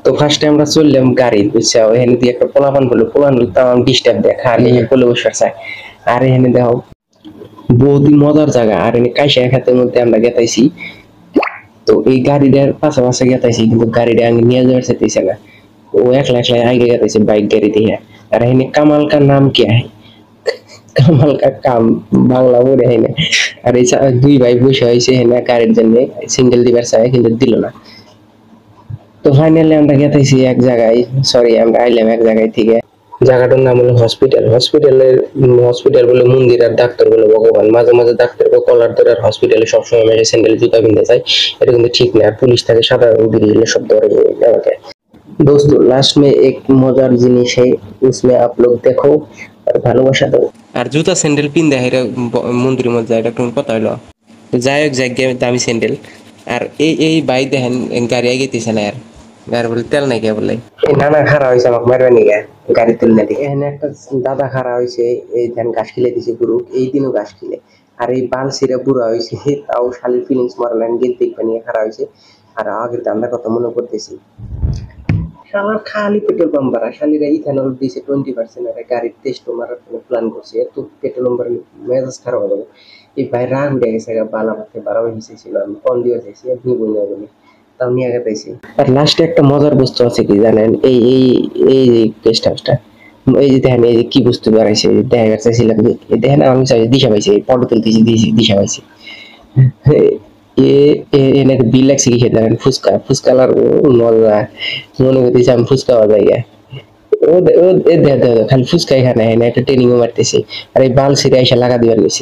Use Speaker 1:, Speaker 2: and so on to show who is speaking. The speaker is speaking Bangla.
Speaker 1: তো ফার্স্টে আমরা চললাম গাড়ি বুঝছো, এখানে দিয়ে একটা পোলাপান বললো, পোলাপান তাম ডিস্টার্ব দেয় খালি কোলে বসে চায়। আর এখানে দেখো বহুতই মজার জায়গা, আর এখানে কাইসা খাতের মধ্যে আমরা গেতাইছি। তো এই গাড়িটার পাশাপাশি গেতাইছি, কিন্তু গাড়িটা আগে নিয়ে যাওয়ার চাইতেছে না, ও একলা একলা আগে গেতাইছে বাইক গাড়ি দিয়ে। আর এখানে কামাল কা নাম কি है, কামাল কা কাম বাংলা বলে এখানে। আর এই দুই ভাই বসে হয়েছে এখানে গাড়ির জন্য, সিঙ্গেল দিবার চায় কিন্তু দিল না। তো ফাইনালি আমরা গেতেছি এক জায়গায়, সরি আমরা আইলাম এক জায়গায় থেকে। জায়গাটার নাম হলো হসপিটাল। হসপিটাল বলে মন্দির, আর ডাক্তার বলে ভগবান। মাঝে মাঝে ডাক্তারকে কলার ধরে, আর হসপিটালে সবসময় মেরে স্যান্ডেল জুতা কিনতে চাই, এটা কিন্তু ঠিক না। আর পুলিশ থাকে সাধারণ বিরিয়ে সব ধরে আমাকে। दोस्तों लास्ट में एक मजार जिनिस है, उसमें आप लोग देखो और ভালোবাসা দাও। আর জুতা স্যান্ডেল পিন দেয় এটা মন্দিরের মধ্যে, এটা কোন কথা হলো। যাই হোক জায়গায় দামি স্যান্ডেল। আর এই বাইক দেখেন গাড়ি আইতেছে না, আর গাড়ি বলে তেল নাই কে বলে। এই নানা খারা হয়েছে আমাকে মারবে নি গাড়ি তুললে দিকে। এখানে একটা দাদা খারা হয়েছে, এই ধান ঘাস খিলে দিছে গরু, এই দিনও ঘাস খিলে। আর এই বাল সিরা বুড়া হয়েছে, তাও শালির ফিলিংস মারলেন গেট দেখবে নিয়ে খারা হয়েছে। আর আগের দান্দার কথা মনে করতেছি, শালার খালি পেট্রোল পাম্প বাড়া, শালিরা ইথানল দিয়েছে 20%, আর গাড়ির টেস্ট মারার প্ল্যান করছে। এত পেট্রোল পাম্প মেজাজ খারাপ হয়ে যাবে। এই ভাই রাগ উঠে গেছে, বালা মারতে বাড়াবো হিসেছিল, আমি কল দিয়ে চাইছি আপনি বলে বলি, তাও নিয়ে গেছি। আর লাস্টে একটা মজার বস্তু আছে কি জানেন, এই এই এই যে গেস্ট হাউসটা, এই যে দেখেন এই যে কি বস্তু বাড়াইছে, দেখা চাইছিলাম যে দেখেন আমি চাই দিশা পাইছি, ফটো তুলতেছি দিশা পাইছি। এনে একটা বিল লাগছে কি খেতে ফুচকা, ফুচকালার মজা মনে করতেছি আমি ফুচকা খাওয়া জায়গা। ও খালি ফুচকা এখানে একটা ট্রেনিং মারতেছে, আর এই বাল সিরে এসে লাগা দিবার গেছে।